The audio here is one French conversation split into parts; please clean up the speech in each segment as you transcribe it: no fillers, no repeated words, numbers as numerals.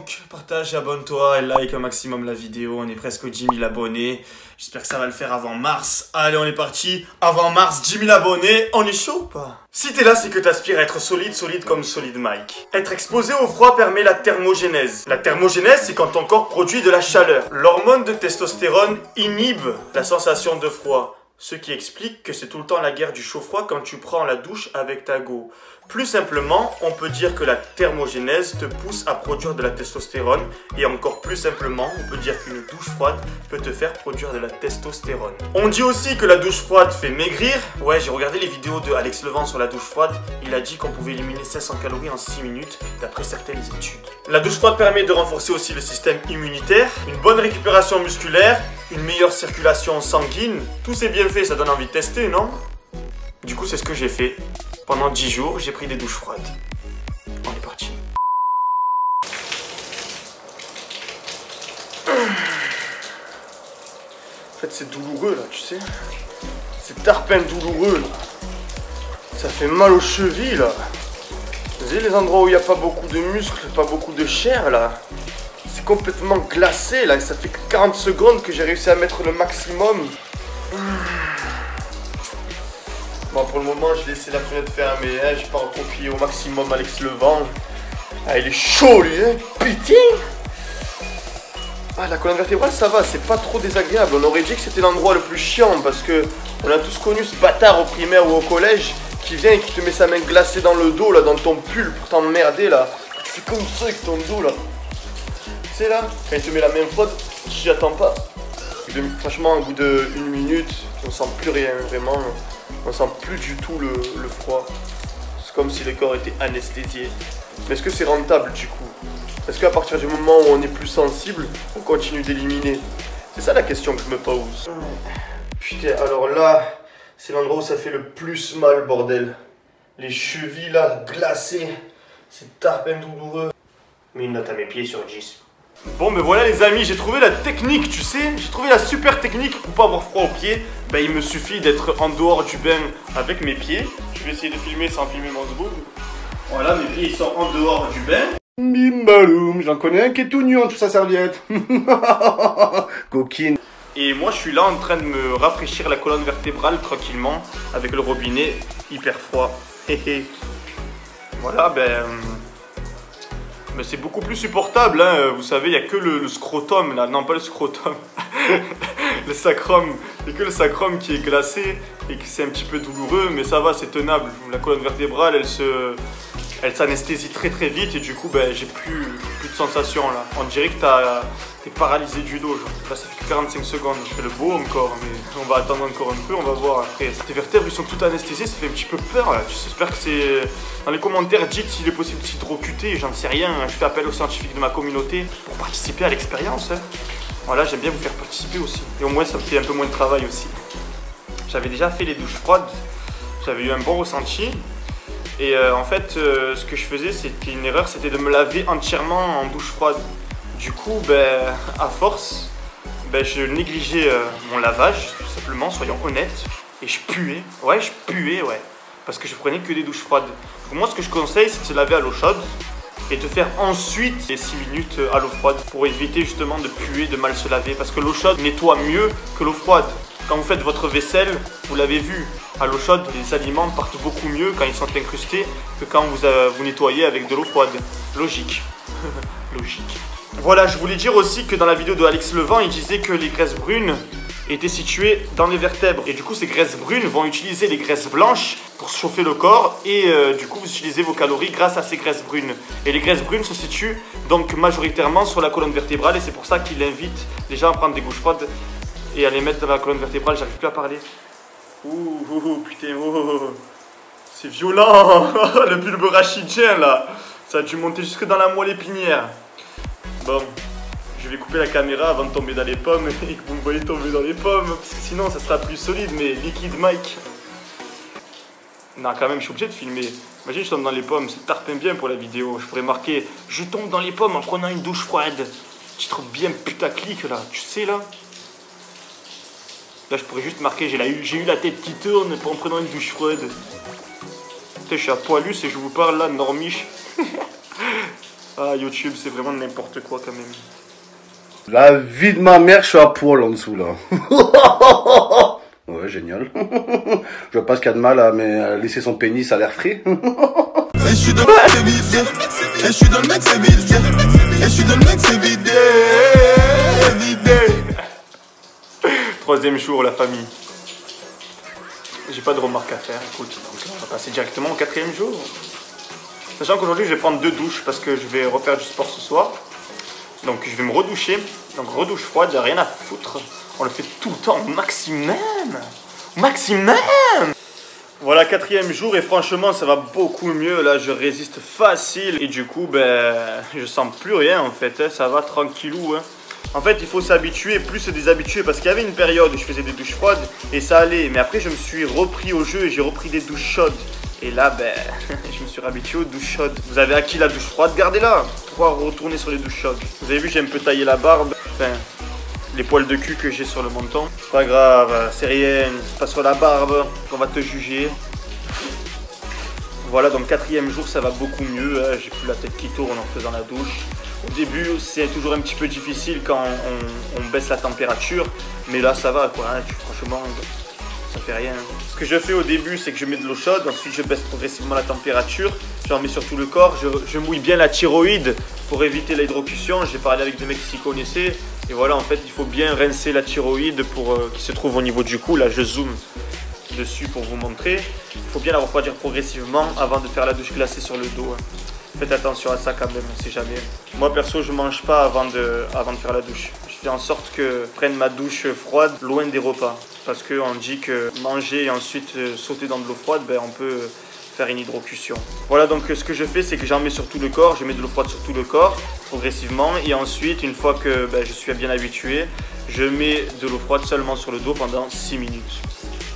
Donc, partage, abonne-toi et like un maximum la vidéo. On est presque aux 10 000 abonnés. J'espère que ça va le faire avant mars. Allez, on est parti. Avant mars, 10 000 abonnés. On est chaud ou pas? Si t'es là, c'est que t'aspires à être solide comme Solid Mike. Être exposé au froid permet la thermogénèse. La thermogénèse, c'est quand ton corps produit de la chaleur. L'hormone de testostérone inhibe la sensation de froid. Ce qui explique que c'est tout le temps la guerre du chaud-froid quand tu prends la douche avec ta go. Plus simplement, on peut dire que la thermogénèse te pousse à produire de la testostérone. Et encore plus simplement, on peut dire qu'une douche froide peut te faire produire de la testostérone. On dit aussi que la douche froide fait maigrir. Ouais, j'ai regardé les vidéos de Alex Levent sur la douche froide. Il a dit qu'on pouvait éliminer 500 calories en 6 minutes, d'après certaines études. La douche froide permet de renforcer aussi le système immunitaire, une bonne récupération musculaire, une meilleure circulation sanguine. Tous ces bienfaits, ça donne envie de tester, non? Du coup, c'est ce que j'ai fait. Pendant 10 jours, j'ai pris des douches froides. On est parti. En fait, c'est douloureux, là, tu sais. C'est tarpin douloureux, là. Ça fait mal aux chevilles, là. Vous voyez les endroits où il n'y a pas beaucoup de muscles, pas beaucoup de chair, là. C'est complètement glacé, là. Ça fait 40 secondes que j'ai réussi à mettre le maximum. Bon, pour le moment, je laissé la fenêtre fermée, hein. J'ai pas recopié au maximum Alex Levent. Ah, il est chaud, lui, hein. Putain. Ah, la colonne vertébrale, ça va, c'est pas trop désagréable. On aurait dit que c'était l'endroit le plus chiant parce que on a tous connu ce bâtard au primaire ou au collège qui vient et qui te met sa main glacée dans le dos, là, dans ton pull pour t'emmerder, là. Tu fais comme ça avec ton dos, là. Tu sais, là, quand il te met la main froide, j'y attends pas. Franchement, au bout d'une minute, on sent plus rien, vraiment. On sent plus du tout le froid. C'est comme si le corps était anesthésié. Mais est-ce que c'est rentable du coup? Est-ce qu'à partir du moment où on est plus sensible, on continue d'éliminer? C'est ça la question que je me pose. Putain, alors là, c'est l'endroit où ça fait le plus mal, bordel. Les chevilles là, glacées. C'est tarpin douloureux. Mets une note à mes pieds sur 10. Bon, mais voilà les amis, j'ai trouvé la technique, tu sais. J'ai trouvé la super technique pour pas avoir froid aux pieds. Ben, il me suffit d'être en dehors du bain avec mes pieds. Je vais essayer de filmer sans filmer mon zboug. Voilà, mes pieds ils sont en dehors du bain. Bim baloum, j'en connais un qui est tout nu en toute sa serviette. Coquine. Et moi je suis là en train de me rafraîchir la colonne vertébrale tranquillement avec le robinet hyper froid. Voilà, ben... Mais c'est beaucoup plus supportable, hein. Vous savez, il n'y a que le scrotum, là. Non, pas le scrotum. Le sacrum. Il n'y a que le sacrum qui est glacé et que c'est un petit peu douloureux, mais ça va, c'est tenable. La colonne vertébrale, elle s'anesthésie très vite et du coup, ben, j'ai plus de sensation, là. On dirait que t'es paralysé du dos, genre. Là, ça fait que 45 secondes. Je fais le beau encore, mais on va attendre encore un peu, on va voir après. Tes vertèbres, ils sont toutes anesthésiées, ça fait un petit peu peur, là. J'espère que c'est... Dans les commentaires, dites s'il est possible de s'hydrocuter, j'en sais rien. Je fais appel aux scientifiques de ma communauté pour participer à l'expérience, hein. Voilà, j'aime bien vous faire participer aussi. Et au moins, ça me fait un peu moins de travail aussi. J'avais déjà fait les douches froides, j'avais eu un bon ressenti. Et en fait, ce que je faisais, c'était une erreur, c'était de me laver entièrement en douche froide. Du coup, ben, à force, ben, je négligeais mon lavage, tout simplement, soyons honnêtes. Et je puais, ouais, parce que je prenais que des douches froides. Donc moi, ce que je conseille, c'est de se laver à l'eau chaude et de faire ensuite les 6 minutes à l'eau froide pour éviter justement de puer, de mal se laver. Parce que l'eau chaude nettoie mieux que l'eau froide. Quand vous faites votre vaisselle, vous l'avez vu, à l'eau chaude, les aliments partent beaucoup mieux quand ils sont incrustés que quand vous nettoyez avec de l'eau froide. Logique. Logique. Voilà, je voulais dire aussi que dans la vidéo de Alex Levent, il disait que les graisses brunes étaient situées dans les vertèbres. Et du coup, ces graisses brunes vont utiliser les graisses blanches pour chauffer le corps. Et du coup, vous utilisez vos calories grâce à ces graisses brunes. Et les graisses brunes se situent donc majoritairement sur la colonne vertébrale. Et c'est pour ça qu'il invite les gens à prendre des douches froides et à les mettre dans la colonne vertébrale. J'arrive plus à parler. Ouh, putain, c'est violent. Le bulbe rachidien, là. Ça a dû monter jusque dans la moelle épinière. Bon, je vais couper la caméra avant de tomber dans les pommes et que vous me voyez tomber dans les pommes, parce que sinon ça sera plus solide, mais liquide Mike. Non, quand même, je suis obligé de filmer. Imagine, je tombe dans les pommes, c'est tarpin bien pour la vidéo. Je pourrais marquer « Je tombe dans les pommes en prenant une douche froide ». Titre bien putaclic, là, tu sais, là. Là, je pourrais juste marquer « J'ai eu la tête qui tourne en prenant une douche froide ». Putain, je suis à poilus et je vous parle, là, normiche. Ah, YouTube, c'est vraiment n'importe quoi quand même. La vie de ma mère, je suis à poil en dessous là. Ouais, génial. Je vois pas ce qu'il y a de mal à laisser son pénis à l'air frais. Et je suis dans le mec, c'est vide. Et je suis dans le mec, c'est vide. Et je suis dans le mec, c'est vide. Troisième jour, la famille. J'ai pas de remarques à faire, écoute. Donc on va passer directement au quatrième jour. Sachant qu'aujourd'hui, je vais prendre 2 douches parce que je vais refaire du sport ce soir. Donc je vais me redoucher. Donc redouche froide, y a rien à foutre. On le fait tout le temps, au maximum. Au maximum. Voilà, 4e jour et franchement ça va beaucoup mieux. Là je résiste facile et du coup ben je sens plus rien en fait, hein. Ça va tranquillou, hein. En fait il faut s'habituer, plus se déshabituer, parce qu'il y avait une période où je faisais des douches froides et ça allait. Mais après je me suis repris au jeu et j'ai repris des douches chaudes. Et là ben je me suis habitué aux douches chaudes. Vous avez acquis la douche froide, gardez-la. Pourquoi retourner sur les douches chaudes? Vous avez vu, j'ai un peu taillé la barbe. Enfin, les poils de cul que j'ai sur le menton. C'est pas grave, c'est rien, c'est pas sur la barbe qu'on va te juger. Voilà, donc 4e jour ça va beaucoup mieux, hein. J'ai plus la tête qui tourne en faisant la douche. Au début c'est toujours un petit peu difficile quand on baisse la température, mais là ça va quoi, hein. Franchement ça fait rien. Ce que je fais au début c'est que je mets de l'eau chaude, ensuite je baisse progressivement la température, j'en mets sur tout le corps, je mouille bien la thyroïde pour éviter l'hydrocution. J'ai parlé avec des mecs qui s'y connaissaient. Et voilà, en fait, il faut bien rincer la thyroïde qui se trouve au niveau du cou. Là, je zoome dessus pour vous montrer. Il faut bien la refroidir progressivement avant de faire la douche glacée sur le dos. Faites attention à ça quand même, on sait jamais. Moi, perso, je mange pas avant de faire la douche. Je fais en sorte que je prenne ma douche froide loin des repas. Parce qu'on dit que manger et ensuite sauter dans de l'eau froide, ben, on peut faire une hydrocution. Voilà, donc ce que je fais, c'est que j'en mets sur tout le corps, je mets de l'eau froide sur tout le corps, progressivement, et ensuite, une fois que je suis bien habitué, je mets de l'eau froide seulement sur le dos pendant 6 minutes.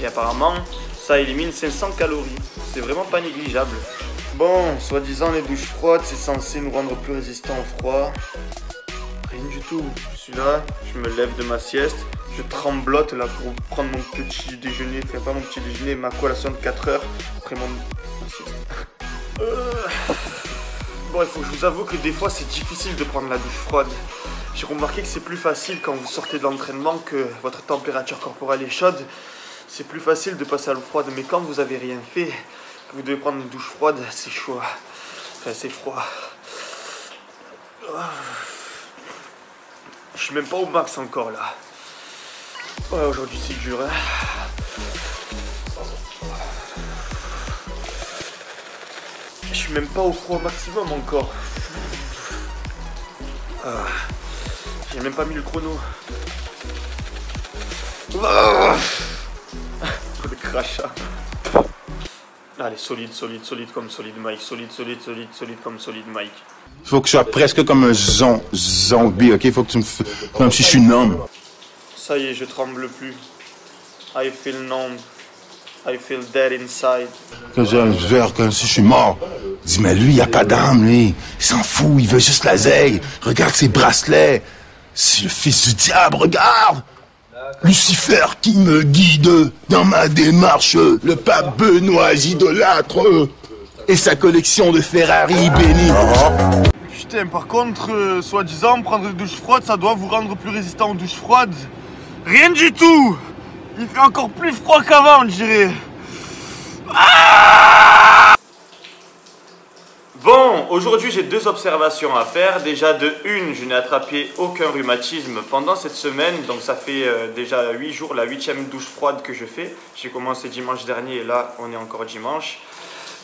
Et apparemment, ça élimine 500 calories. C'est vraiment pas négligeable. Bon, soi-disant, les douches froides, c'est censé nous rendre plus résistants au froid. Rien du tout. Je suis là, je me lève de ma sieste, je tremblote là pour prendre mon petit déjeuner, enfin pas mon petit déjeuner, ma collation de 4 heures après ma sieste. Bon, il faut que je vous avoue que des fois c'est difficile de prendre la douche froide. J'ai remarqué que c'est plus facile quand vous sortez de l'entraînement, que votre température corporelle est chaude. C'est plus facile de passer à l'eau froide, mais quand vous avez rien fait, que vous devez prendre une douche froide, c'est chaud. Enfin, c'est froid. Je suis même pas au max encore là. Ouais, aujourd'hui c'est dur, hein. Je suis même pas au froid maximum encore. J'ai même pas mis le chrono. Le crachat. Allez, solide comme solide Mike. Solide comme solide Mike. Faut que je sois presque comme un zombie, ok? Faut que tu me fasses comme si je suis un homme. Ça y est, je tremble plus. I feel numb. I feel dead inside. Quand j'ai un verre comme si je suis mort. Dis, mais lui, il a pas d'âme, lui. Il s'en fout, il veut juste la zeille. Regarde ses bracelets. C'est le fils du diable, regarde! Lucifer qui me guide dans ma démarche. Le pape Benoît idolâtre. Et sa collection de Ferrari bénie. Putain, par contre, soi-disant, prendre des douches froides, ça doit vous rendre plus résistant aux douches froides. Rien du tout! Il fait encore plus froid qu'avant, on dirait. Bon, aujourd'hui j'ai 2 observations à faire. Déjà de une, je n'ai attrapé aucun rhumatisme pendant cette semaine. Donc ça fait déjà 8 jours, la 8e douche froide que je fais. J'ai commencé dimanche dernier et là on est encore dimanche.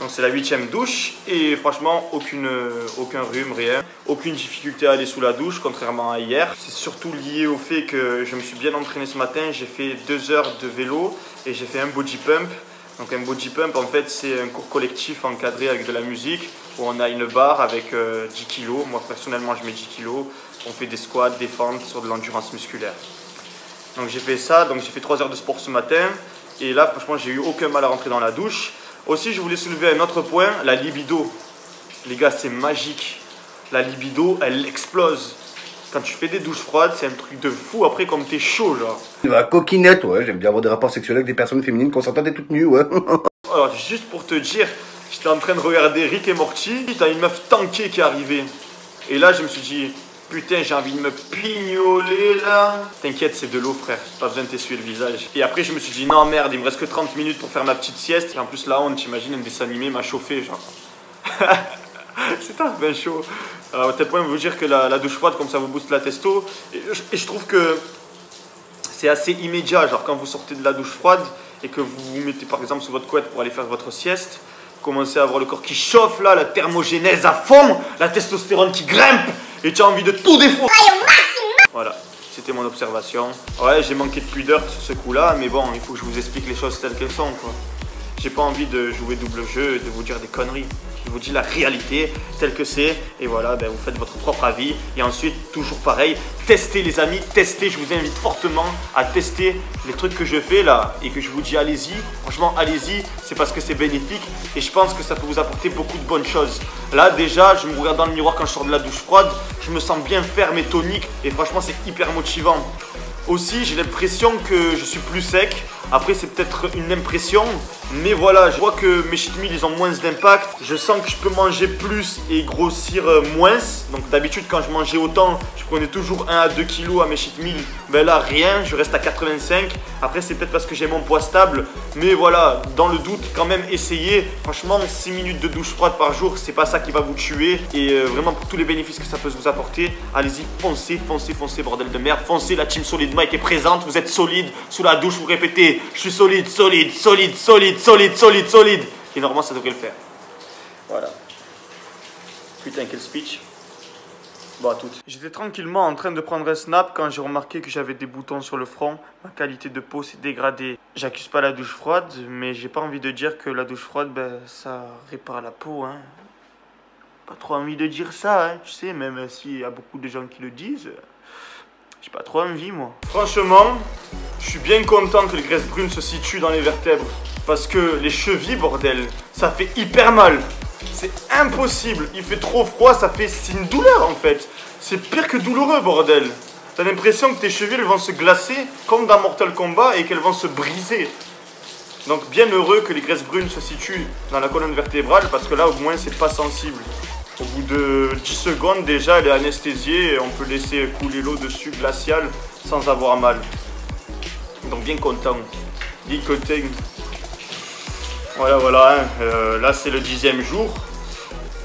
Donc c'est la 8e douche et franchement aucun rhume, rien. Aucune difficulté à aller sous la douche contrairement à hier. C'est surtout lié au fait que je me suis bien entraîné ce matin. J'ai fait 2 heures de vélo et j'ai fait un body pump. Donc un body pump en fait c'est un cours collectif encadré avec de la musique où on a une barre avec 10 kg. Moi personnellement je mets 10 kg. On fait des squats, des fentes sur de l'endurance musculaire. Donc j'ai fait ça, donc j'ai fait 3 heures de sport ce matin. Et là franchement j'ai eu aucun mal à rentrer dans la douche. Aussi je voulais soulever un autre point, la libido. Les gars c'est magique. La libido elle explose. Quand tu fais des douches froides, c'est un truc de fou après comme t'es chaud genre. La coquinette, ouais, j'aime bien avoir des rapports sexuels avec des personnes féminines consentantes et toutes nues, ouais. Alors juste pour te dire, j'étais en train de regarder Rick et Morty, t'as une meuf tankée qui est arrivée. Et là, je me suis dit, putain, j'ai envie de me pignoler là. T'inquiète, c'est de l'eau, frère. Pas besoin de t'essuyer le visage. Et après, je me suis dit, non, merde, il me reste que 30 minutes pour faire ma petite sieste. Et en plus, la honte, t'imagines, un dessin animé m'a chauffé, genre. C'est un bien chaud. Alors, au tel point, vous dire que la douche froide, comme ça vous booste la testo. Et je trouve que c'est assez immédiat. Genre, quand vous sortez de la douche froide et que vous vous mettez par exemple sous votre couette pour aller faire votre sieste, vous commencez à avoir le corps qui chauffe là, la thermogénèse à fond, la testostérone qui grimpe et tu as envie de tout défoncer. Voilà, c'était mon observation. Ouais, j'ai manqué de pudeur sur ce coup-là, mais bon, il faut que je vous explique les choses telles qu'elles sont, quoi. J'ai pas envie de jouer double jeu et de vous dire des conneries. Je vous dis la réalité telle que c'est. Et voilà, ben vous faites votre propre avis. Et ensuite, toujours pareil, testez les amis, testez. Je vous invite fortement à tester les trucs que je fais là. Et que je vous dis allez-y. Franchement, allez-y. C'est parce que c'est bénéfique. Et je pense que ça peut vous apporter beaucoup de bonnes choses. Là, déjà, je me regarde dans le miroir quand je sors de la douche froide. Je me sens bien ferme et tonique. Et franchement, c'est hyper motivant. Aussi, j'ai l'impression que je suis plus sec. Après, c'est peut-être une impression. Mais voilà, je vois que mes cheat meals, ils ont moins d'impact. Je sens que je peux manger plus et grossir moins. Donc d'habitude, quand je mangeais autant, je prenais toujours 1 à 2 kilos à mes cheat meals. Ben là, rien, je reste à 85. Après, c'est peut-être parce que j'ai mon poids stable. Mais voilà, dans le doute, quand même, essayez. Franchement, 6 minutes de douche froide par jour, c'est pas ça qui va vous tuer. Et vraiment, pour tous les bénéfices que ça peut vous apporter, allez-y, foncez, foncez, foncez, bordel de merde. Foncez, la team Solid Mike est présente. Vous êtes solide. Sous la douche, vous répétez, je suis solide, solide, solide, solide, solide, solide, solide. Et normalement, ça devrait le faire. Voilà. Putain, quel speech. Bon, à toutes. J'étais tranquillement en train de prendre un snap quand j'ai remarqué que j'avais des boutons sur le front. Ma qualité de peau s'est dégradée. J'accuse pas la douche froide, mais j'ai pas envie de dire que la douche froide, ben, ça répare la peau, hein. Pas trop envie de dire ça, hein. Tu sais, même s'il y a beaucoup de gens qui le disent, j'ai pas trop envie, moi. Franchement, je suis bien content que les graisses brunes se situent dans les vertèbres. Parce que les chevilles, bordel, ça fait hyper mal. C'est impossible. Il fait trop froid, c'est une douleur en fait. C'est pire que douloureux, bordel. T'as l'impression que tes chevilles elles vont se glacer comme dans Mortal Kombat et qu'elles vont se briser. Donc bien heureux que les graisses brunes se situent dans la colonne vertébrale parce que là au moins c'est pas sensible. Au bout de 10 secondes déjà elle est anesthésiée et on peut laisser couler l'eau dessus glaciale sans avoir mal. Donc bien content. Bien content. Voilà, hein. Là c'est le 10e jour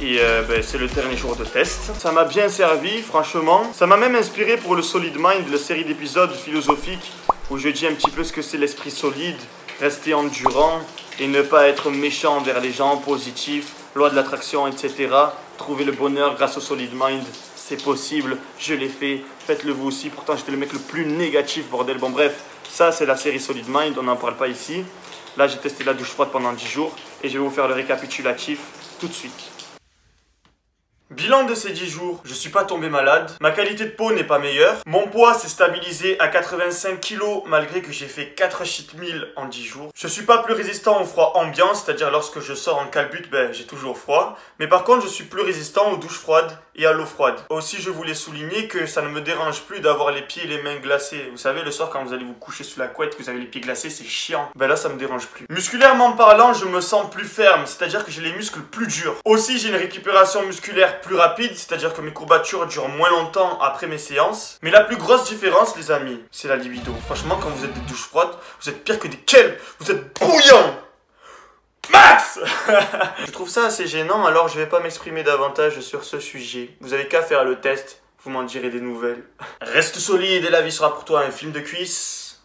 et ben, c'est le dernier jour de test. Ça m'a bien servi, franchement. Ça m'a même inspiré pour le Solid Mind, la série d'épisodes philosophiques où je dis un petit peu ce que c'est l'esprit solide, rester endurant et ne pas être méchant envers les gens, positif, loi de l'attraction, etc. Trouver le bonheur grâce au Solid Mind, c'est possible, je l'ai fait, faites-le vous aussi. Pourtant j'étais le mec le plus négatif, bordel. Bon bref, ça c'est la série Solid Mind, on n'en parle pas ici. Là, j'ai testé la douche froide pendant 10 jours et je vais vous faire le récapitulatif tout de suite. Bilan de ces 10 jours, je suis pas tombé malade, ma qualité de peau n'est pas meilleure, mon poids s'est stabilisé à 85 kg malgré que j'ai fait 4 cheat meals en 10 jours. Je suis pas plus résistant au froid ambiant, c'est-à-dire lorsque je sors en calbut, ben j'ai toujours froid. Mais par contre, je suis plus résistant aux douches froides et à l'eau froide. Aussi, je voulais souligner que ça ne me dérange plus d'avoir les pieds et les mains glacés. Vous savez, le soir quand vous allez vous coucher sous la couette, que vous avez les pieds glacés, c'est chiant. Ben là, ça me dérange plus. Musculairement parlant, je me sens plus ferme, c'est-à-dire que j'ai les muscles plus durs. Aussi, j'ai une récupération musculaire plus rapide, c'est-à-dire que mes courbatures durent moins longtemps après mes séances. Mais la plus grosse différence, les amis, c'est la libido. Franchement, quand vous êtes des douches froides, vous êtes pire que des kelbs. Vous êtes bouillants. Max. Je trouve ça assez gênant, alors je vais pas m'exprimer davantage sur ce sujet. Vous avez qu'à faire le test, vous m'en direz des nouvelles. Reste solide et la vie sera pour toi un film de cuisse.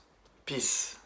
Peace.